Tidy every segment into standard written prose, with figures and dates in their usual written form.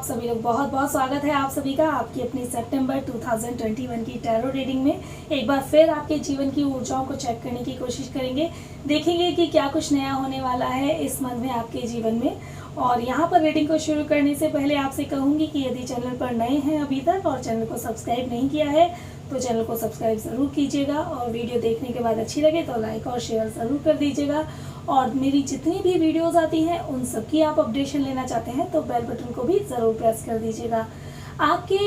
सभी लोग बहुत बहुत स्वागत है आप सभी का आपकी अपनी सितंबर 2021 की टैरो रीडिंग में। एक बार फिर आपके जीवन की ऊर्जाओं को चेक करने की कोशिश करेंगे, देखेंगे कि क्या कुछ नया होने वाला है इस मंथ में आपके जीवन में। और यहाँ पर रीडिंग को शुरू करने से पहले आपसे कहूँगी कि यदि चैनल पर नए हैं अभी तक और चैनल को सब्सक्राइब नहीं किया है तो चैनल को सब्सक्राइब ज़रूर कीजिएगा, और वीडियो देखने के बाद अच्छी लगे तो लाइक और शेयर ज़रूर कर दीजिएगा। और मेरी जितनी भी वीडियोस आती हैं उन सब की आप अपडेशन लेना चाहते हैं तो बेल बटन को भी ज़रूर प्रेस कर दीजिएगा। आपके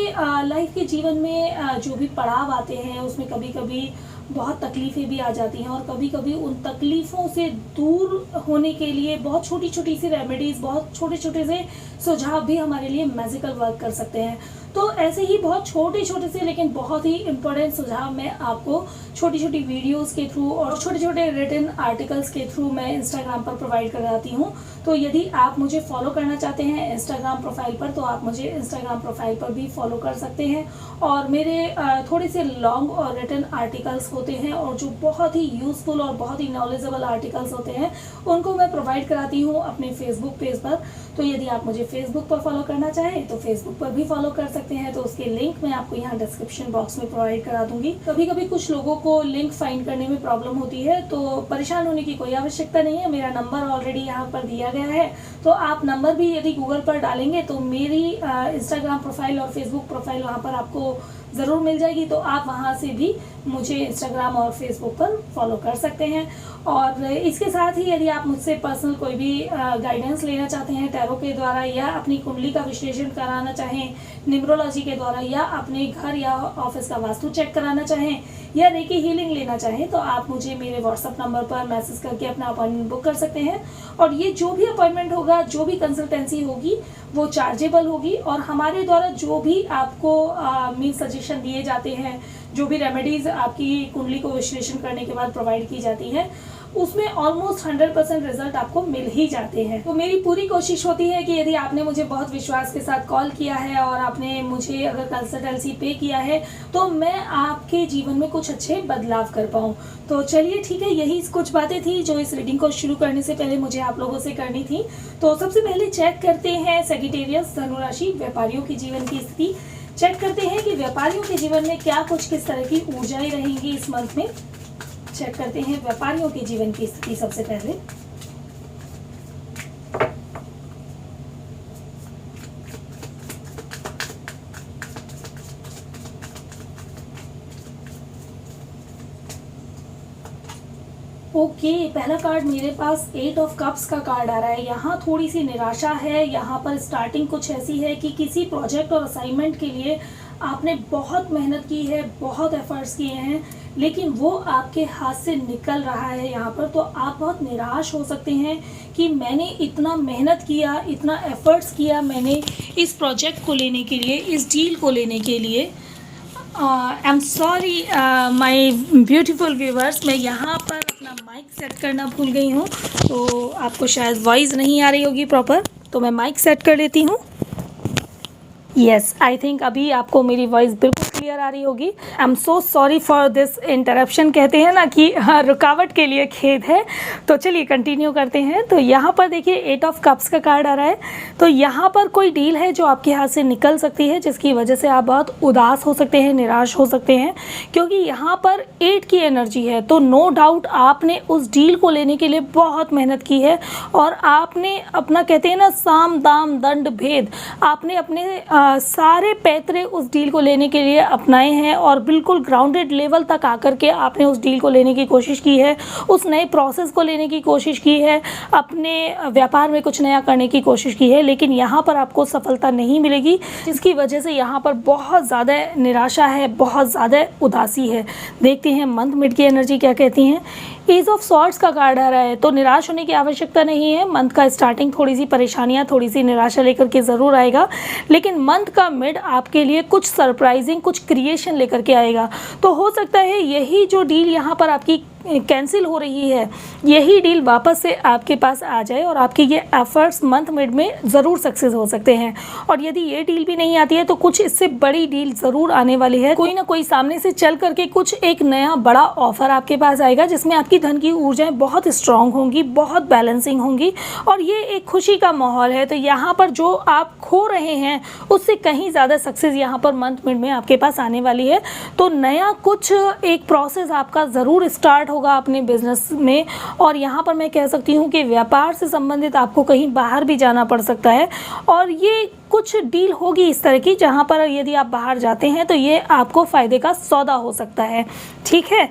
लाइफ के जीवन में जो भी पड़ाव आते हैं उसमें कभी कभी बहुत तकलीफ़ें भी आ जाती हैं, और कभी कभी उन तकलीफ़ों से दूर होने के लिए बहुत छोटी छोटी सी रेमेडीज़, बहुत छोटे छोटे से सुझाव भी हमारे लिए मैजिकल वर्क कर सकते हैं। तो ऐसे ही बहुत छोटे छोटे से लेकिन बहुत ही इम्पोर्टेंट सुझाव मैं आपको छोटी छोटी वीडियोस के थ्रू और छोटे छोटे रिटन आर्टिकल्स के थ्रू मैं इंस्टाग्राम पर प्रोवाइड कराती हूँ। तो यदि आप मुझे फॉलो करना चाहते हैं इंस्टाग्राम प्रोफाइल पर तो आप मुझे इंस्टाग्राम प्रोफाइल पर भी फॉलो कर सकते हैं। और मेरे थोड़े से लॉन्ग और रिटन आर्टिकल्स होते हैं और जो बहुत ही यूज़फुल और बहुत ही नॉलेजेबल आर्टिकल्स होते हैं उनको मैं प्रोवाइड कराती हूँ अपने फेसबुक पेज पर। तो यदि आप मुझे फेसबुक पर फॉलो करना चाहें तो फेसबुक पर भी फॉलो कर सकते हैं, तो उसके लिंक मैं आपको यहाँ डिस्क्रिप्शन बॉक्स में प्रोवाइड करा दूंगी। कभी कभी कुछ लोगों को लिंक फाइंड करने में प्रॉब्लम होती है तो परेशान होने की कोई आवश्यकता नहीं है। मेरा नंबर ऑलरेडी यहाँ पर दिया गया है, तो आप नंबर भी यदि गूगल पर डालेंगे तो मेरी इंस्टाग्राम प्रोफाइल और फेसबुक प्रोफाइल वहाँ पर आपको ज़रूर मिल जाएगी, तो आप वहाँ से भी मुझे इंस्टाग्राम और फेसबुक पर फॉलो कर सकते हैं। और इसके साथ ही यदि आप मुझसे पर्सनल कोई भी गाइडेंस लेना चाहते हैं टैरो के द्वारा, या अपनी कुंडली का विश्लेषण कराना चाहें न्यूमरोलॉजी के द्वारा, या अपने घर या ऑफिस का वास्तु चेक कराना चाहें, या रेकी हीलिंग लेना चाहें, तो आप मुझे मेरे व्हाट्सएप नंबर पर मैसेज करके अपना अपॉइंटमेंट बुक कर सकते हैं। और ये जो भी अपॉइंटमेंट होगा, जो भी कंसल्टेंसी होगी वो चार्जेबल होगी, और हमारे द्वारा जो भी आपको मीन सजेशन दिए जाते हैं, जो भी रेमेडीज़ आपकी कुंडली को विश्लेषण करने के बाद प्रोवाइड की जाती हैं उसमें ऑलमोस्ट 100% रिजल्ट आपको मिल ही जाते हैं। तो मेरी पूरी कोशिश होती है कि यदि आपने मुझे बहुत विश्वास के साथ कॉल किया है और आपने मुझे अगर कंसल्टेंसी पे किया है तो मैं आपके जीवन में कुछ अच्छे बदलाव कर पाऊँ। तो चलिए ठीक है, यही कुछ बातें थी जो इस रीडिंग को शुरू करने से पहले मुझे आप लोगों से करनी थी। तो सबसे पहले चेक करते हैं सैजिटेरियस धनु राशि व्यापारियों की जीवन की स्थिति। चेक करते हैं कि व्यापारियों के जीवन में क्या कुछ किस तरह की ऊर्जाएं रहेंगी इस मंथ में। चेक करते हैं व्यापारियों के जीवन की स्थिति सबसे पहले। ओके, पहला कार्ड मेरे पास 8 ऑफ कप्स का कार्ड आ रहा है। यहाँ थोड़ी सी निराशा है। यहाँ पर स्टार्टिंग कुछ ऐसी है कि किसी प्रोजेक्ट और असाइनमेंट के लिए आपने बहुत मेहनत की है, बहुत एफर्ट्स किए हैं, लेकिन वो आपके हाथ से निकल रहा है यहाँ पर। तो आप बहुत निराश हो सकते हैं कि मैंने इतना मेहनत किया, इतना एफर्ट्स किया मैंने इस प्रोजेक्ट को लेने के लिए, इस डील को लेने के लिए। I am sorry my beautiful viewers, मैं यहाँ पर अपना माइक सेट करना भूल गई हूँ, तो आपको शायद वॉइस नहीं आ रही होगी प्रॉपर, तो मैं माइक सेट कर लेती हूँ। यस, आई थिंक अभी आपको मेरी वॉइस बिल्कुल क्लियर आ रही होगी। I am so sorry for this interruption. कहते हैं ना कि हाँ, रुकावट के लिए खेद है। तो चलिए कंटिन्यू करते हैं। तो यहाँ पर देखिए 8 ऑफ कप्स का कार्ड आ रहा है। तो यहाँ पर कोई डील है जो आपके हाथ से निकल सकती है, जिसकी वजह से आप बहुत उदास हो सकते हैं, निराश हो सकते हैं, क्योंकि यहाँ पर 8 की एनर्जी है। तो नो डाउट आपने उस डील को लेने के लिए बहुत मेहनत की है, और आपने अपना कहते हैं ना साम दाम दंड भेद, आपने अपने सारे पैतरे उस डील को लेने के लिए अपनाए हैं, और बिल्कुल ग्राउंडेड लेवल तक आकर के आपने उस डील को लेने की कोशिश की है, उस नए प्रोसेस को लेने की कोशिश की है, अपने व्यापार में कुछ नया करने की कोशिश की है, लेकिन यहाँ पर आपको सफलता नहीं मिलेगी, जिसकी वजह से यहाँ पर बहुत ज़्यादा निराशा है, बहुत ज़्यादा उदासी है। देखते हैं मंथ मिड की एनर्जी क्या कहती हैं। एज ऑफ सॉर्ट्स का कार्ड आ रहा है। तो निराश होने की आवश्यकता नहीं है। मंथ का स्टार्टिंग थोड़ी सी परेशानियां, थोड़ी सी निराशा लेकर के ज़रूर आएगा, लेकिन मंथ का मिड आपके लिए कुछ सरप्राइजिंग, कुछ क्रिएशन लेकर के आएगा। तो हो सकता है यही जो डील यहाँ पर आपकी कैंसिल हो रही है, यही डील वापस से आपके पास आ जाए और आपके ये एफर्ट्स मंथ मिड में ज़रूर सक्सेस हो सकते हैं। और यदि ये डील भी नहीं आती है तो कुछ इससे बड़ी डील ज़रूर आने वाली है। कोई ना कोई सामने से चल करके कुछ एक नया बड़ा ऑफर आपके पास आएगा जिसमें आपकी धन की ऊर्जाएं बहुत स्ट्रांग होंगी, बहुत बैलेंसिंग होंगी और ये एक खुशी का माहौल है। तो यहाँ पर जो आप खो रहे हैं उससे कहीं ज़्यादा सक्सेस यहाँ पर मंथ मिड में आपके पास आने वाली है। तो नया कुछ एक प्रोसेस आपका ज़रूर स्टार्ट होगा अपने बिजनेस में। और यहाँ पर मैं कह सकती हूँ कि व्यापार से संबंधित आपको कहीं बाहर भी जाना पड़ सकता है और ये कुछ डील होगी इस तरह की जहाँ पर यदि आप बाहर जाते हैं तो ये आपको फ़ायदे का सौदा हो सकता है। ठीक है,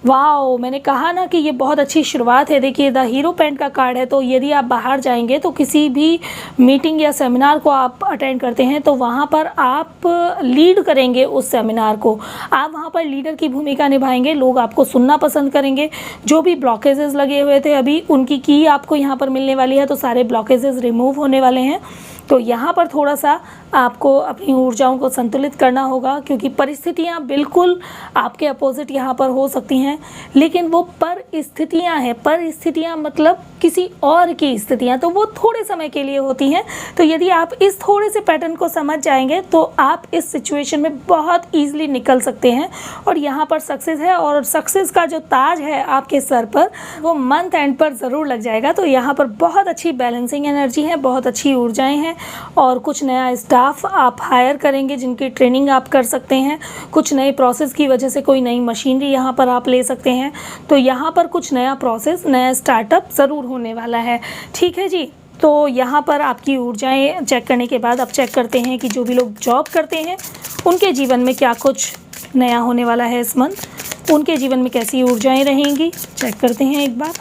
वाओ, मैंने कहा ना कि ये बहुत अच्छी शुरुआत है। देखिए द हीरो पेंट का कार्ड है, तो यदि आप बाहर जाएंगे तो किसी भी मीटिंग या सेमिनार को आप अटेंड करते हैं तो वहाँ पर आप लीड करेंगे उस सेमिनार को, आप वहाँ पर लीडर की भूमिका निभाएंगे, लोग आपको सुनना पसंद करेंगे। जो भी ब्लॉकेजेस लगे हुए थे अभी उनकी की आपको यहाँ पर मिलने वाली है, तो सारे ब्लॉकेजेस रिमूव होने वाले हैं। तो यहाँ पर थोड़ा सा आपको अपनी ऊर्जाओं को संतुलित करना होगा क्योंकि परिस्थितियाँ बिल्कुल आपके अपोजिट यहाँ पर हो सकती हैं, लेकिन वो परिस्थितियाँ हैं। परिस्थितियाँ मतलब किसी और की स्थितियाँ, तो वो थोड़े समय के लिए होती हैं। तो यदि आप इस थोड़े से पैटर्न को समझ जाएंगे तो आप इस सिचुएशन में बहुत ईजिली निकल सकते हैं और यहाँ पर सक्सेस है। और सक्सेस का जो ताज है आपके सर पर वो मंथ एंड पर ज़रूर लग जाएगा। तो यहाँ पर बहुत अच्छी बैलेंसिंग एनर्जी है, बहुत अच्छी ऊर्जाएँ हैं और कुछ नया स्टाफ आप हायर करेंगे जिनकी ट्रेनिंग आप कर सकते हैं। कुछ नए प्रोसेस की वजह से कोई नई मशीनरी यहाँ पर आप ले सकते हैं। तो यहाँ पर कुछ नया प्रोसेस, नया स्टार्टअप ज़रूर होने वाला है। ठीक है जी, तो यहाँ पर आपकी ऊर्जाएं चेक करने के बाद अब चेक करते हैं कि जो भी लोग जॉब करते हैं उनके जीवन में क्या कुछ नया होने वाला है इस मंथ, उनके जीवन में कैसी ऊर्जाएं रहेंगी। चेक करते हैं एक बार।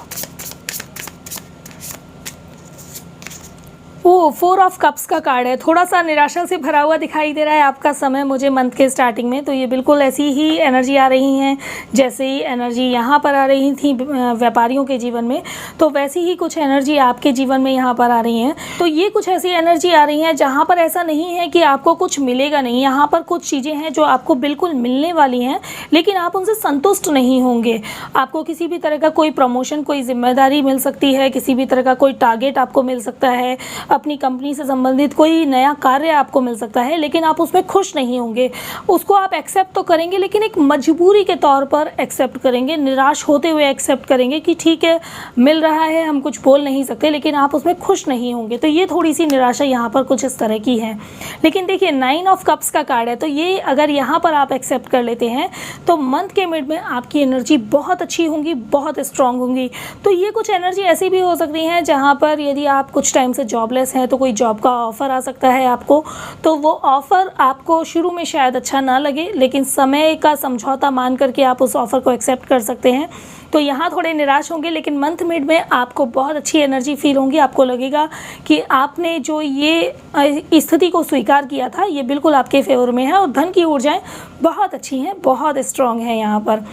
वो 4 ऑफ कप्स का कार्ड है, थोड़ा सा निराशा से भरा हुआ दिखाई दे रहा है आपका समय मुझे मंथ के स्टार्टिंग में। तो ये बिल्कुल ऐसी ही एनर्जी आ रही हैं जैसे ही एनर्जी यहाँ पर आ रही थी व्यापारियों के जीवन में, तो वैसी ही कुछ एनर्जी आपके जीवन में यहाँ पर आ रही हैं। तो ये कुछ ऐसी एनर्जी आ रही हैं जहाँ पर ऐसा नहीं है कि आपको कुछ मिलेगा नहीं, यहाँ पर कुछ चीज़ें हैं जो आपको बिल्कुल मिलने वाली हैं लेकिन आप उनसे संतुष्ट नहीं होंगे। आपको किसी भी तरह का कोई प्रमोशन, कोई जिम्मेदारी मिल सकती है, किसी भी तरह का कोई टारगेट आपको मिल सकता है, अपनी कंपनी से संबंधित कोई नया कार्य आपको मिल सकता है, लेकिन आप उसमें खुश नहीं होंगे। उसको आप एक्सेप्ट तो करेंगे लेकिन एक मजबूरी के तौर पर एक्सेप्ट करेंगे, निराश होते हुए एक्सेप्ट करेंगे कि ठीक है मिल रहा है, हम कुछ बोल नहीं सकते, लेकिन आप उसमें खुश नहीं होंगे। तो ये थोड़ी सी निराशा यहाँ पर कुछ इस तरह की है। लेकिन देखिए 9 ऑफ कप्स का कार्ड है, तो ये अगर यहाँ पर आप एक्सेप्ट कर लेते हैं तो मंथ के मिड में आपकी एनर्जी बहुत अच्छी होंगी, बहुत स्ट्रांग होंगी। तो ये कुछ एनर्जी ऐसी भी हो सकती हैं जहाँ पर यदि आप कुछ टाइम से जॉबलेस है तो कोई जॉब का ऑफ़र आ सकता है आपको। तो वो ऑफ़र आपको शुरू में शायद अच्छा ना लगे, लेकिन समय का समझौता मान करके आप उस ऑफ़र को एक्सेप्ट कर सकते हैं। तो यहाँ थोड़े निराश होंगे लेकिन मंथ मिड में आपको बहुत अच्छी एनर्जी फील होंगी। आपको लगेगा कि आपने जो ये स्थिति को स्वीकार किया था ये बिल्कुल आपके फेवर में है और धन की ऊर्जाएं बहुत अच्छी हैं, बहुत स्ट्रॉन्ग है। यहाँ पर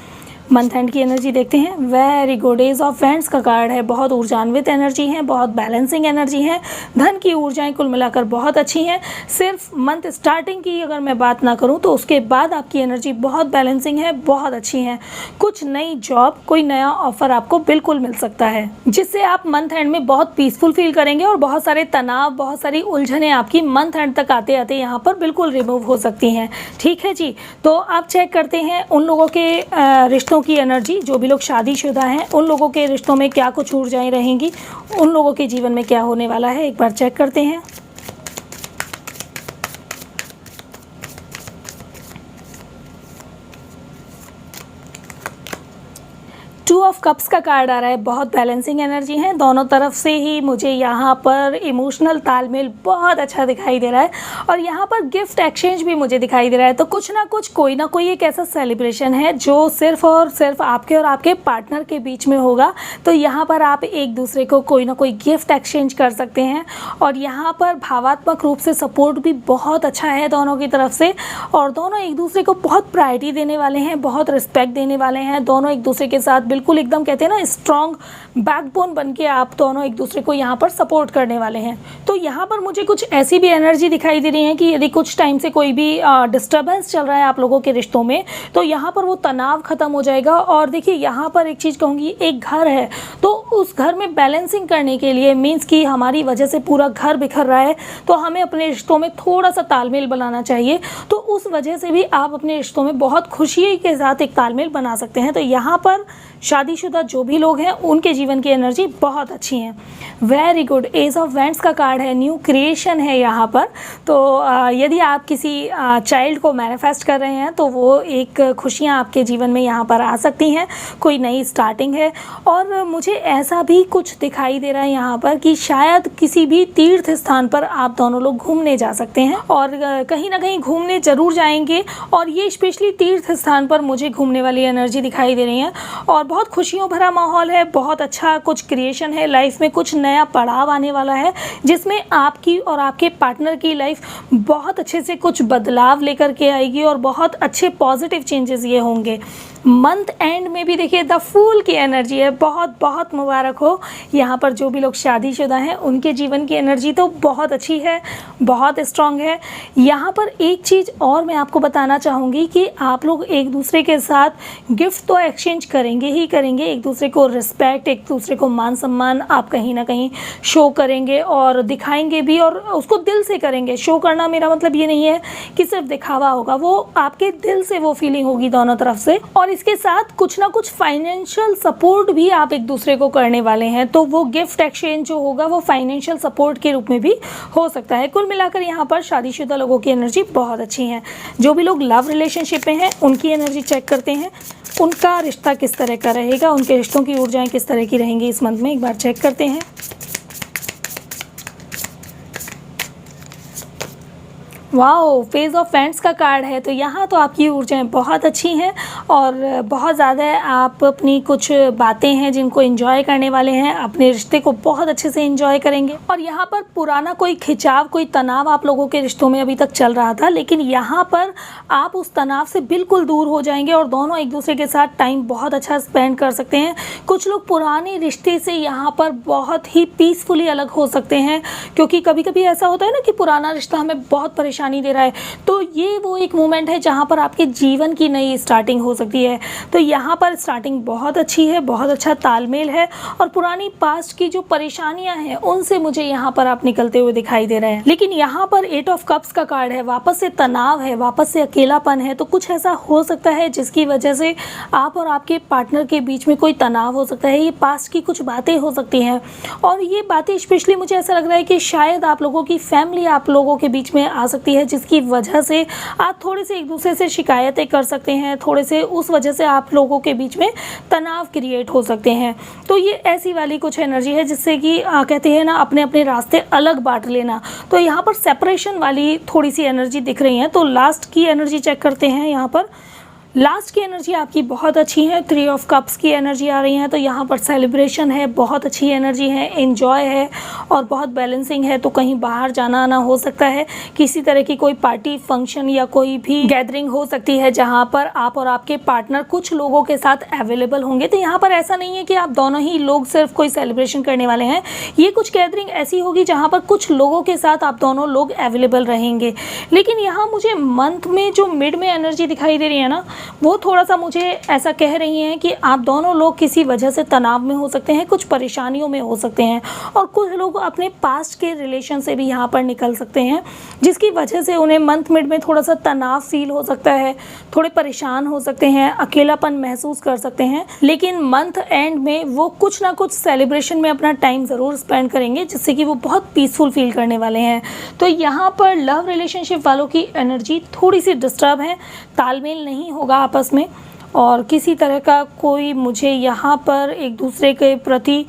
मंथ एंड की एनर्जी देखते हैं। Very good, ace of wands का कार्ड है, बहुत ऊर्जान्वित एनर्जी है, बहुत बैलेंसिंग एनर्जी है, धन की ऊर्जाएं कुल मिलाकर बहुत अच्छी हैं। सिर्फ मंथ स्टार्टिंग की अगर मैं बात ना करूं तो उसके बाद आपकी एनर्जी बहुत बैलेंसिंग है, बहुत अच्छी है। कुछ नई जॉब, कोई नया ऑफर आपको बिल्कुल मिल सकता है जिससे आप मंथ एंड में बहुत पीसफुल फील करेंगे और बहुत सारे तनाव, बहुत सारी उलझनें आपकी मंथ एंड तक आते आते यहाँ पर बिल्कुल रिमूव हो सकती हैं। ठीक है जी, तो आप चेक करते हैं उन लोगों के रिश्तों की एनर्जी, जो भी लोग शादीशुदा हैं उन लोगों के रिश्तों में क्या कुछ ऊर्जाएं रहेंगी, उन लोगों के जीवन में क्या होने वाला है, एक बार चेक करते हैं। टू ऑफ कप्स का कार्ड आ रहा है, बहुत बैलेंसिंग एनर्जी है, दोनों तरफ से ही मुझे यहाँ पर इमोशनल तालमेल बहुत अच्छा दिखाई दे रहा है और यहाँ पर गिफ्ट एक्सचेंज भी मुझे दिखाई दे रहा है। तो कुछ ना कुछ, कोई ना कोई एक ऐसा सेलिब्रेशन है जो सिर्फ और सिर्फ आपके और आपके पार्टनर के बीच में होगा। तो यहाँ पर आप एक दूसरे को कोई ना कोई गिफ्ट एक्सचेंज कर सकते हैं और यहाँ पर भावात्मक रूप से सपोर्ट भी बहुत अच्छा है दोनों की तरफ से और दोनों एक दूसरे को बहुत प्रायोरिटी देने वाले हैं, बहुत रिस्पेक्ट देने वाले हैं, दोनों एक दूसरे के साथ बिल्कुल एकदम कहते हैं ना स्ट्रॉन्ग बैकबोन बन के आप दोनों एक दूसरे को यहाँ पर सपोर्ट करने वाले हैं। तो यहाँ पर मुझे कुछ ऐसी भी एनर्जी दिखाई दे रही है कि यदि कुछ टाइम से कोई भी डिस्टर्बेंस चल रहा है आप लोगों के रिश्तों में, तो यहाँ पर वो तनाव खत्म हो जाएगा। और देखिए यहाँ पर एक चीज़ कहूँगी, एक घर है तो उस घर में बैलेंसिंग करने के लिए मीन्स कि हमारी वजह से पूरा घर बिखर रहा है, तो हमें अपने रिश्तों में थोड़ा सा तालमेल बनाना चाहिए। तो उस वजह से भी आप अपने रिश्तों में बहुत खुशी के साथ एक तालमेल बना सकते हैं। तो यहाँ पर शादीशुदा जो भी लोग हैं उनके जीवन की एनर्जी बहुत अच्छी है। Very good, ace of wands का कार्ड है, न्यू क्रिएशन है यहाँ पर। तो यदि आप किसी चाइल्ड को मैनिफेस्ट कर रहे हैं तो वो एक खुशियाँ आपके जीवन में यहाँ पर आ सकती हैं, कोई नई स्टार्टिंग है। और मुझे ऐसा भी कुछ दिखाई दे रहा है यहाँ पर कि शायद किसी भी तीर्थ स्थान पर आप दोनों लोग घूमने जा सकते हैं और कहीं ना कहीं घूमने ज़रूर जाएंगे। और ये स्पेशली तीर्थ स्थान पर मुझे घूमने वाली एनर्जी दिखाई दे रही है और बहुत खुशियों भरा माहौल है, बहुत अच्छा कुछ क्रिएशन है, लाइफ में कुछ नया पड़ाव आने वाला है जिसमें आपकी और आपके पार्टनर की लाइफ बहुत अच्छे से कुछ बदलाव लेकर के आएगी और बहुत अच्छे पॉजिटिव चेंजेस ये होंगे। मंथ एंड में भी देखिए द फूल की एनर्जी है, बहुत बहुत मुबारक हो। यहाँ पर जो भी लोग शादीशुदा हैं उनके जीवन की एनर्जी तो बहुत अच्छी है, बहुत स्ट्रांग है। यहाँ पर एक चीज़ और मैं आपको बताना चाहूँगी कि आप लोग एक दूसरे के साथ गिफ्ट तो एक्सचेंज करेंगे ही करेंगे, एक दूसरे को रिस्पेक्ट, एक दूसरे को मान सम्मान आप कहीं ना कहीं शो करेंगे और दिखाएंगे भी, और उसको दिल से करेंगे। शो करना मेरा मतलब ये नहीं है कि सिर्फ दिखावा होगा, वो आपके दिल से वो फीलिंग होगी दोनों तरफ से। और इसके साथ कुछ ना कुछ फाइनेंशियल सपोर्ट भी आप एक दूसरे को करने वाले हैं, तो वो गिफ्ट एक्सचेंज जो होगा वो फाइनेंशियल सपोर्ट के रूप में भी हो सकता है। कुल मिलाकर यहाँ पर शादीशुदा लोगों की एनर्जी बहुत अच्छी है। जो भी लोग लव रिलेशनशिप में हैं उनकी एनर्जी चेक करते हैं, उनका रिश्ता किस तरह का रहेगा, उनके रिश्तों की ऊर्जाएं किस तरह की रहेंगी इस मंथ में, एक बार चेक करते हैं। वाओ, फेज ऑफ फ्रेंड्स का कार्ड है। तो यहाँ तो आपकी ऊर्जाएं बहुत अच्छी हैं और बहुत ज़्यादा आप अपनी कुछ बातें हैं जिनको एंजॉय करने वाले हैं, अपने रिश्ते को बहुत अच्छे से एंजॉय करेंगे। और यहाँ पर पुराना कोई खिंचाव, कोई तनाव आप लोगों के रिश्तों में अभी तक चल रहा था, लेकिन यहाँ पर आप उस तनाव से बिल्कुल दूर हो जाएंगे और दोनों एक दूसरे के साथ टाइम बहुत अच्छा स्पेंड कर सकते हैं। कुछ लोग पुराने रिश्ते से यहाँ पर बहुत ही पीसफुली अलग हो सकते हैं, क्योंकि कभी कभी ऐसा होता है ना कि पुराना रिश्ता हमें बहुत परेशानी दे रहा है, तो ये वो एक मोमेंट है जहाँ पर आपके जीवन की नई स्टार्टिंग हो सकती है। तो यहाँ पर स्टार्टिंग बहुत अच्छी है, बहुत अच्छा तालमेल है और पुरानी पास्ट की जो परेशानियां हैं उनसे मुझे यहाँ पर आप निकलते हुए दिखाई दे रहे हैं। लेकिन यहाँ पर 8 ऑफ कप्स का कार्ड है, वापस से तनाव है, वापस से अकेलापन है। तो कुछ ऐसा हो सकता है जिसकी वजह से आप और आपके पार्टनर के बीच में कोई तनाव हो सकता है। ये पास्ट की कुछ बातें हो सकती हैं और ये बातें स्पेशली मुझे ऐसा लग रहा है कि शायद आप लोगों की फैमिली आप लोगों के बीच में आ सकती है, जिसकी वजह से आप थोड़े से एक दूसरे से शिकायतें कर सकते हैं, थोड़े से उस वजह से आप लोगों के बीच में तनाव क्रिएट हो सकते हैं। तो ये ऐसी वाली कुछ एनर्जी है जिससे कि कहते हैं ना अपने अपने रास्ते अलग बांट लेना। तो यहाँ पर सेपरेशन वाली थोड़ी सी एनर्जी दिख रही है। तो लास्ट की एनर्जी चेक करते हैं। यहाँ पर लास्ट की एनर्जी आपकी बहुत अच्छी है, 3 ऑफ कप्स की एनर्जी आ रही है। तो यहाँ पर सेलिब्रेशन है, बहुत अच्छी एनर्जी है, एंजॉय है और बहुत बैलेंसिंग है। तो कहीं बाहर जाना आना हो सकता है, किसी तरह की कोई पार्टी फंक्शन या कोई भी गैदरिंग हो सकती है जहाँ पर आप और आपके पार्टनर कुछ लोगों के साथ अवेलेबल होंगे। तो यहाँ पर ऐसा नहीं है कि आप दोनों ही लोग सिर्फ कोई सेलिब्रेशन करने वाले हैं, ये कुछ गैदरिंग ऐसी होगी जहाँ पर कुछ लोगों के साथ आप दोनों लोग अवेलेबल रहेंगे। लेकिन यहाँ मुझे मंथ में जो मिड में एनर्जी दिखाई दे रही है ना, वो थोड़ा सा मुझे ऐसा कह रही हैं कि आप दोनों लोग किसी वजह से तनाव में हो सकते हैं, कुछ परेशानियों में हो सकते हैं और कुछ लोग अपने पास्ट के रिलेशन से भी यहाँ पर निकल सकते हैं, जिसकी वजह से उन्हें मंथ मिड में थोड़ा सा तनाव फील हो सकता है, थोड़े परेशान हो सकते हैं, अकेलापन महसूस कर सकते हैं। लेकिन मंथ एंड में वो कुछ ना कुछ सेलिब्रेशन में अपना टाइम ज़रूर स्पेंड करेंगे, जिससे कि वो बहुत पीसफुल फील करने वाले हैं। तो यहाँ पर लव रिलेशनशिप वालों की एनर्जी थोड़ी सी डिस्टर्ब है, तालमेल नहीं होगा आपस में और किसी तरह का कोई मुझे यहाँ पर एक दूसरे के प्रति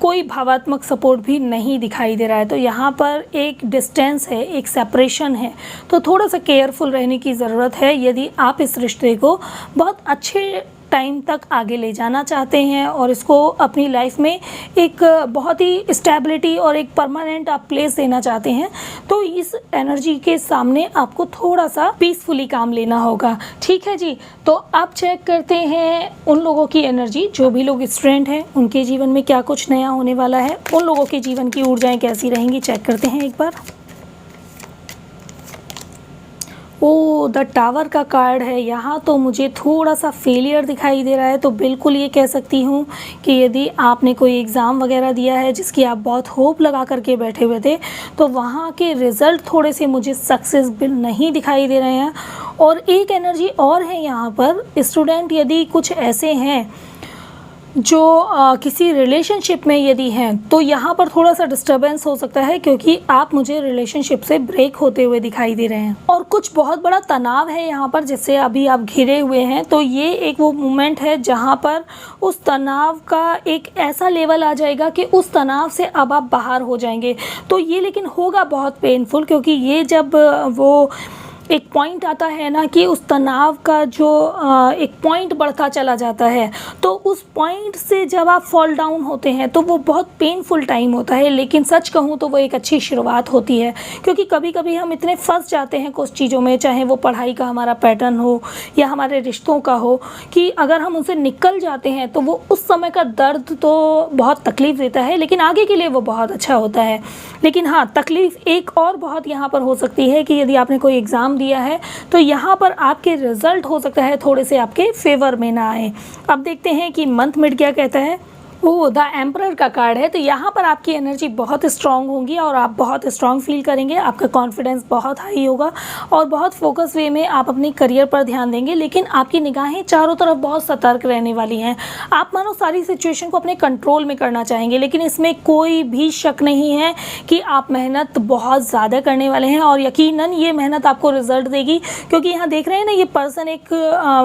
कोई भावात्मक सपोर्ट भी नहीं दिखाई दे रहा है। तो यहाँ पर एक डिस्टेंस है, एक सेपरेशन है। तो थोड़ा सा केयरफुल रहने की ज़रूरत है यदि आप इस रिश्ते को बहुत अच्छे टाइम तक आगे ले जाना चाहते हैं और इसको अपनी लाइफ में एक बहुत ही स्टेबिलिटी और एक परमानेंट आप प्लेस देना चाहते हैं, तो इस एनर्जी के सामने आपको थोड़ा सा पीसफुली काम लेना होगा। ठीक है जी, तो अब चेक करते हैं उन लोगों की एनर्जी, जो भी लोग स्टूडेंट हैं उनके जीवन में क्या कुछ नया होने वाला है, उन लोगों के जीवन की ऊर्जाएं कैसी रहेंगी, चेक करते हैं एक बार। ओ, द टावर का कार्ड है। यहाँ तो मुझे थोड़ा सा फेलियर दिखाई दे रहा है, तो बिल्कुल ये कह सकती हूँ कि यदि आपने कोई एग्ज़ाम वगैरह दिया है जिसकी आप बहुत होप लगा करके बैठे हुए थे, तो वहाँ के रिज़ल्ट थोड़े से मुझे सक्सेसफुल नहीं दिखाई दे रहे हैं। और एक एनर्जी और है यहाँ पर, स्टूडेंट यदि कुछ ऐसे हैं जो किसी रिलेशनशिप में यदि हैं, तो यहाँ पर थोड़ा सा डिस्टर्बेंस हो सकता है, क्योंकि आप मुझे रिलेशनशिप से ब्रेक होते हुए दिखाई दे रहे हैं और कुछ बहुत बड़ा तनाव है यहाँ पर, जिससे अभी आप घिरे हुए हैं। तो ये एक वो मोमेंट है जहाँ पर उस तनाव का एक ऐसा लेवल आ जाएगा कि उस तनाव से अब आप बाहर हो जाएंगे। तो ये लेकिन होगा बहुत पेनफुल, क्योंकि ये जब वो एक पॉइंट आता है ना कि उस तनाव का जो एक पॉइंट बढ़ता चला जाता है, तो उस पॉइंट से जब आप फॉल डाउन होते हैं तो वो बहुत पेनफुल टाइम होता है। लेकिन सच कहूँ तो वो एक अच्छी शुरुआत होती है, क्योंकि कभी कभी हम इतने फंस जाते हैं कुछ चीज़ों में, चाहे वो पढ़ाई का हमारा पैटर्न हो या हमारे रिश्तों का हो, कि अगर हम उनसे निकल जाते हैं तो वो उस समय का दर्द तो बहुत तकलीफ़ देता है, लेकिन आगे के लिए वो बहुत अच्छा होता है। लेकिन हाँ, तकलीफ़ एक और बहुत यहाँ पर हो सकती है कि यदि आपने कोई एग्ज़ाम दिया है तो यहाँ पर आपके रिजल्ट हो सकता है थोड़े से आपके फेवर में ना आए। अब देखते हैं कि मंथ मिड क्या कहता है। वो द एम्परर का कार्ड है, तो यहाँ पर आपकी एनर्जी बहुत स्ट्रांग होगी और आप बहुत स्ट्रांग फील करेंगे, आपका कॉन्फिडेंस बहुत हाई होगा और बहुत फोकस वे में आप अपनी करियर पर ध्यान देंगे। लेकिन आपकी निगाहें चारों तरफ बहुत सतर्क रहने वाली हैं। आप मानो सारी सिचुएशन को अपने कंट्रोल में करना चाहेंगे, लेकिन इसमें कोई भी शक नहीं है कि आप मेहनत बहुत ज़्यादा करने वाले हैं और यकीनन ये मेहनत आपको रिजल्ट देगी। क्योंकि यहाँ देख रहे हैं ना, ये पर्सन एक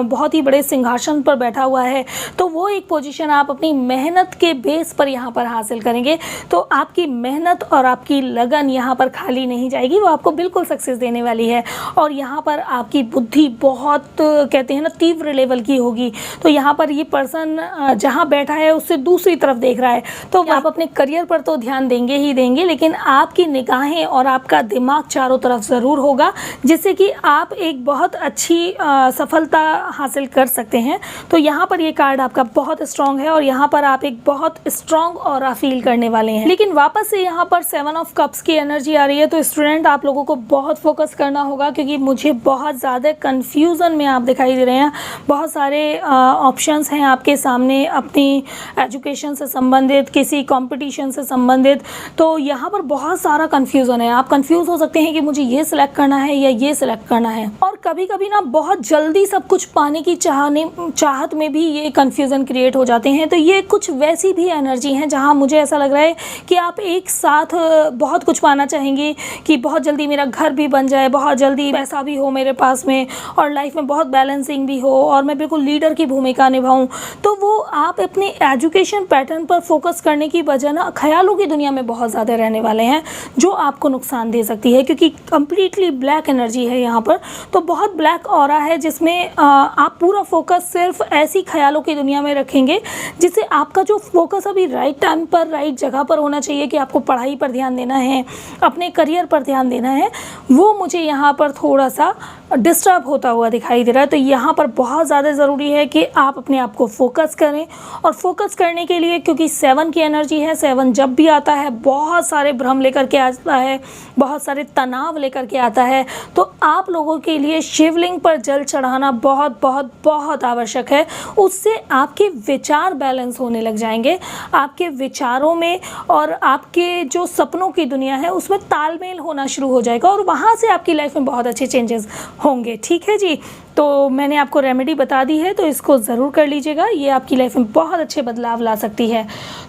बहुत ही बड़े सिंहासन पर बैठा हुआ है, तो वो एक पोजीशन आप अपनी मेहनत के बेस पर यहाँ पर हासिल करेंगे। तो आपकी मेहनत और आपकी लगन यहाँ पर खाली नहीं जाएगी, वो आपको बिल्कुल सक्सेस देने वाली है। और यहाँ पर आपकी बुद्धि बहुत कहते हैं ना तीव्र लेवल की होगी। तो यहाँ पर ये पर्सन जहाँ बैठा है उससे दूसरी तरफ देख रहा है, तो आप अपने करियर पर तो ध्यान देंगे ही देंगे, लेकिन आपकी निगाहें और आपका दिमाग चारों तरफ ज़रूर होगा, जिससे कि आप एक बहुत अच्छी सफलता हासिल कर सकते हैं। तो यहाँ पर ये कार्ड आपका बहुत स्ट्रांग है और यहाँ पर आप एक बहुत स्ट्रॉन्ग ऑरा फील करने वाले हैं। लेकिन वापस से यहाँ पर 7 ऑफ कप्स की एनर्जी आ रही है, तो स्टूडेंट आप लोगों को बहुत फोकस करना होगा, क्योंकि मुझे बहुत ज़्यादा कंफ्यूजन में आप दिखाई दे रहे हैं। बहुत सारे ऑप्शंस हैं आपके सामने अपनी एजुकेशन से संबंधित, किसी कंपटीशन से संबंधित, तो यहाँ पर बहुत सारा कंफ्यूजन है। आप कंफ्यूज हो सकते हैं कि मुझे ये सिलेक्ट करना है या ये सिलेक्ट करना है। और कभी कभी ना बहुत जल्दी सब कुछ पाने की चाहत में भी ये कंफ्यूजन क्रिएट हो जाते हैं। तो ये कुछ वैसी भी एनर्जी है जहाँ मुझे ऐसा लग रहा है कि आप एक साथ बहुत कुछ पाना चाहेंगे, कि बहुत जल्दी मेरा घर भी बन जाए, बहुत जल्दी पैसा भी हो मेरे पास में और लाइफ में बहुत बैलेंसिंग भी हो और मैं बिल्कुल लीडर की भूमिका निभाऊं। तो वो आप अपने एजुकेशन पैटर्न पर फोकस करने की बजाय ना ख्यालों की दुनिया में बहुत ज़्यादा रहने वाले हैं, जो आपको नुकसान दे सकती है, क्योंकि कम्प्लीटली ब्लैक एनर्जी है यहाँ पर। तो बहुत ब्लैक ऑरा है, जिसमें आप पूरा फोकस सिर्फ ऐसी ख्यालों की दुनिया में रखेंगे, जिससे आपका जो फोकस अभी राइट टाइम पर राइट जगह पर होना चाहिए, कि आपको पढ़ाई पर ध्यान देना है, अपने करियर पर ध्यान देना है, वो मुझे यहाँ पर थोड़ा सा डिस्टर्ब होता हुआ दिखाई दे रहा है। तो यहाँ पर बहुत ज़्यादा ज़रूरी है कि आप अपने आप को फोकस करें, और फोकस करने के लिए, क्योंकि 7 की एनर्जी है, 7 जब भी आता है बहुत सारे भ्रम लेकर के आता है, बहुत सारे तनाव लेकर के आता है। तो आप लोगों के लिए शिवलिंग पर जल चढ़ाना बहुत बहुत बहुत आवश्यक है। उससे आपके विचार बैलेंस होने लग जाएंगे, आपके विचारों में और आपके जो सपनों की दुनिया है उसमें तालमेल होना शुरू हो जाएगा, और वहाँ से आपकी लाइफ में बहुत अच्छे चेंजेस होंगे। ठीक है जी, तो मैंने आपको रेमेडी बता दी है, तो इसको ज़रूर कर लीजिएगा, ये आपकी लाइफ में बहुत अच्छे बदलाव ला सकती है।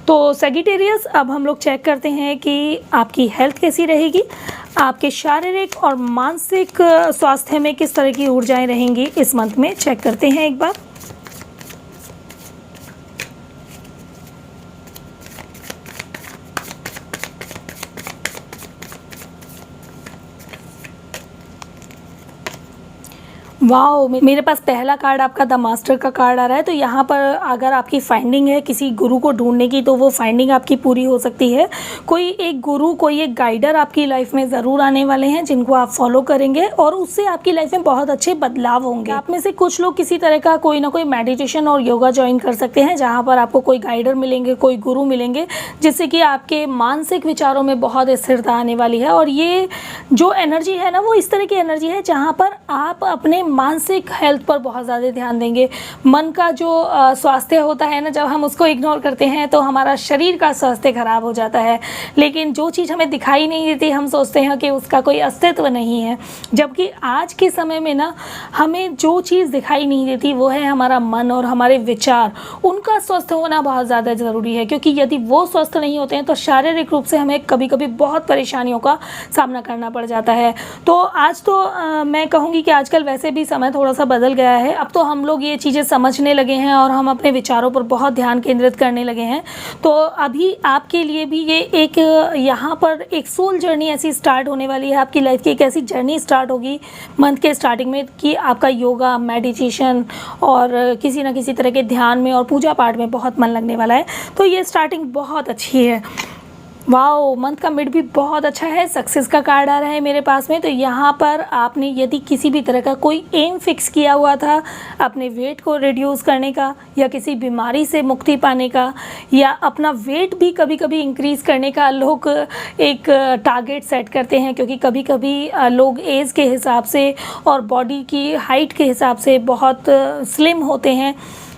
तो सैजिटेरियस, अब हम लोग चेक करते हैं कि आपकी हेल्थ कैसी रहेगी, आपके शारीरिक और मानसिक स्वास्थ्य में किस तरह की ऊर्जाएं रहेंगी इस मंथ में। चेक करते हैं एक बार। वाओ, मेरे पास पहला कार्ड आपका द मास्टर का कार्ड आ रहा है। तो यहाँ पर अगर आपकी फाइंडिंग है किसी गुरु को ढूंढने की, तो वो फाइंडिंग आपकी पूरी हो सकती है। कोई एक गुरु, कोई एक गाइडर आपकी लाइफ में ज़रूर आने वाले हैं जिनको आप फॉलो करेंगे और उससे आपकी लाइफ में बहुत अच्छे बदलाव होंगे। आप में से कुछ लोग किसी तरह का कोई ना कोई मेडिटेशन और योगा ज्वाइन कर सकते हैं, जहाँ पर आपको कोई गाइडर मिलेंगे, कोई गुरु मिलेंगे, जिससे कि आपके मानसिक विचारों में बहुत स्थिरता आने वाली है। और ये जो एनर्जी है ना, वो इस तरह की एनर्जी है जहाँ पर आप अपने मानसिक हेल्थ पर बहुत ज़्यादा ध्यान देंगे। मन का जो स्वास्थ्य होता है ना, जब हम उसको इग्नोर करते हैं तो हमारा शरीर का स्वास्थ्य खराब हो जाता है। लेकिन जो चीज़ हमें दिखाई नहीं देती, हम सोचते हैं कि उसका कोई अस्तित्व नहीं है। जबकि आज के समय में ना, हमें जो चीज़ दिखाई नहीं देती वो है हमारा मन और हमारे विचार। उनका स्वस्थ होना बहुत ज़्यादा ज़रूरी है, क्योंकि यदि वो स्वस्थ नहीं होते हैं तो शारीरिक रूप से हमें कभी कभी बहुत परेशानियों का सामना करना पड़ जाता है। तो आज तो मैं कहूँगी कि आजकल वैसे भी समय थोड़ा सा बदल गया है। अब तो हम लोग ये चीज़ें समझने लगे हैं और हम अपने विचारों पर बहुत ध्यान केंद्रित करने लगे हैं। तो अभी आपके लिए भी ये एक यहाँ पर एक सोल जर्नी ऐसी स्टार्ट होने वाली है। आपकी लाइफ की एक ऐसी जर्नी स्टार्ट होगी मंथ के स्टार्टिंग में कि आपका योगा, मेडिटेशन और किसी न किसी तरह के ध्यान में और पूजा पाठ में बहुत मन लगने वाला है। तो ये स्टार्टिंग बहुत अच्छी है। वाओ, मंथ का मिड भी बहुत अच्छा है। सक्सेस का कार्ड आ रहा है मेरे पास में। तो यहाँ पर आपने यदि किसी भी तरह का कोई एम फिक्स किया हुआ था अपने वेट को रिड्यूस करने का, या किसी बीमारी से मुक्ति पाने का, या अपना वेट भी कभी कभी इंक्रीज़ करने का, लोग एक टारगेट सेट करते हैं, क्योंकि कभी कभी लोग एज के हिसाब से और बॉडी की हाइट के हिसाब से बहुत स्लिम होते हैं।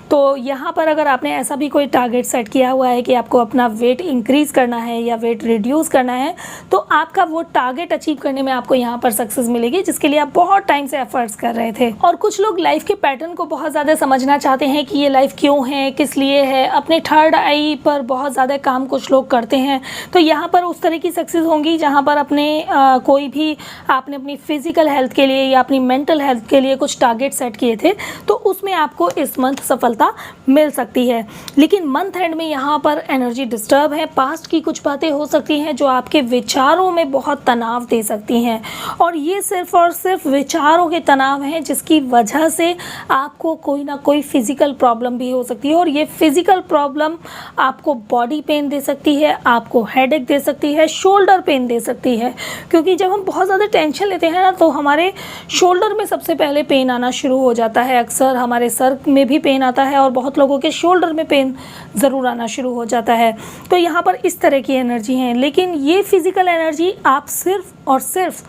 तो यहाँ पर अगर आपने ऐसा भी कोई टारगेट सेट किया हुआ है कि आपको अपना वेट इंक्रीज़ करना है या वेट रिड्यूस करना है, तो आपका वो टारगेट अचीव करने में आपको यहाँ पर सक्सेस मिलेगी, जिसके लिए आप बहुत टाइम से एफर्ट्स कर रहे थे। और कुछ लोग लाइफ के पैटर्न को बहुत ज़्यादा समझना चाहते हैं कि ये लाइफ क्यों है, किस लिए है। अपने थर्ड आई पर बहुत ज़्यादा काम कुछ लोग करते हैं। तो यहाँ पर उस तरह की सक्सेस होंगी जहाँ पर अपने कोई भी आपने अपनी फिजिकल हेल्थ के लिए या अपनी मेंटल हेल्थ के लिए कुछ टारगेट सेट किए थे, तो उसमें आपको इस मंथ सफलता मिल सकती है। लेकिन मंथ एंड में यहाँ पर एनर्जी डिस्टर्ब है। पास्ट की कुछ बातें हो सकती हैं जो आपके विचारों में बहुत तनाव दे सकती हैं, और ये सिर्फ और सिर्फ विचारों के तनाव हैं, जिसकी वजह से आपको कोई ना कोई फिजिकल प्रॉब्लम भी हो सकती है। और ये फिजिकल प्रॉब्लम आपको बॉडी पेन दे सकती है, आपको हेडेक दे सकती है, शोल्डर पेन दे सकती है। क्योंकि जब हम बहुत ज़्यादा टेंशन लेते हैं ना, तो हमारे शोल्डर में सबसे पहले पेन आना शुरू हो जाता है। अक्सर हमारे सर में भी पेन आता है और बहुत लोगों के शोल्डर में पेन ज़रूर आना शुरू हो जाता है। तो यहाँ पर इस तरह की एनर्जी है। लेकिन ये फिज़िकल एनर्जी आप सिर्फ और सिर्फ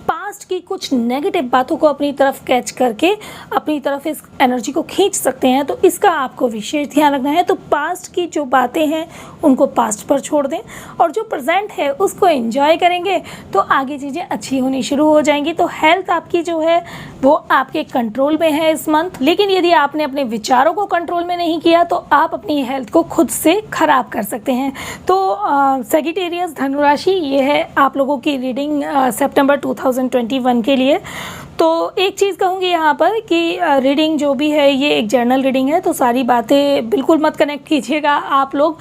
पास्ट की कुछ नेगेटिव बातों को अपनी तरफ कैच करके अपनी तरफ इस एनर्जी को खींच सकते हैं। तो इसका आपको विशेष ध्यान रखना है। तो पास्ट की जो बातें हैं उनको पास्ट पर छोड़ दें, और जो प्रेजेंट है उसको एंजॉय करेंगे तो आगे चीज़ें अच्छी होनी शुरू हो जाएंगी। तो हेल्थ आपकी जो है वो आपके कंट्रोल में है इस मंथ। लेकिन यदि आपने अपने विचारों को कंट्रोल में नहीं किया तो आप अपनी हेल्थ को खुद से ख़राब कर सकते हैं। तो सैजिटेरियस धनुराशि, ये है आप लोगों की रीडिंग सितंबर 2021 के लिए। तो एक चीज़ कहूँगी यहाँ पर कि रीडिंग जो भी है ये एक जर्नल रीडिंग है, तो सारी बातें बिल्कुल मत कनेक्ट कीजिएगा आप लोग।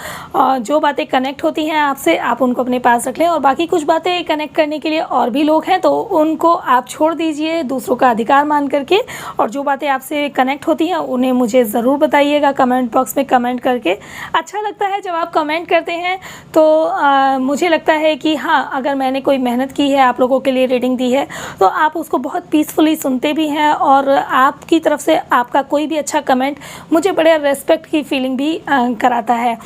जो बातें कनेक्ट होती हैं आपसे, आप उनको अपने पास रख लें, और बाकी कुछ बातें कनेक्ट करने के लिए और भी लोग हैं तो उनको आप छोड़ दीजिए दूसरों का अधिकार मान करके। और जो बातें आपसे कनेक्ट होती हैं उन्हें मुझे ज़रूर बताइएगा कमेंट बॉक्स में कमेंट करके। अच्छा लगता है जब आप कमेंट करते हैं, तो मुझे लगता है कि हाँ, अगर मैंने कोई मेहनत की है, आप लोगों के लिए रीडिंग दी है, तो आप उसको बहुत पीसफुली सुनते भी हैं, और आपकी तरफ से आपका कोई भी अच्छा कमेंट मुझे बड़े रेस्पेक्ट की फीलिंग भी कराता है।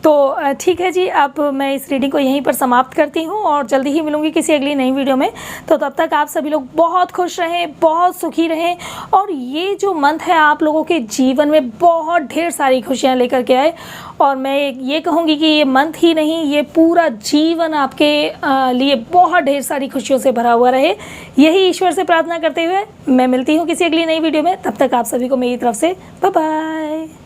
तो ठीक है जी, अब मैं इस रीडिंग को यहीं पर समाप्त करती हूँ और जल्दी ही मिलूँगी किसी अगली नई वीडियो में। तो तब तक आप सभी लोग बहुत खुश रहें, बहुत सुखी रहें, और ये जो मंथ है आप लोगों के जीवन में बहुत ढेर सारी खुशियाँ लेकर के आए। और मैं ये कहूँगी कि ये मंथ ही नहीं, ये पूरा जीवन आपके लिए बहुत ढेर सारी खुशियों से भरा हुआ रहे। यही ईश्वर से प्रार्थना करते हुए मैं मिलती हूँ किसी अगली नई वीडियो में। तब तक आप सभी को मेरी तरफ से बाय बाय।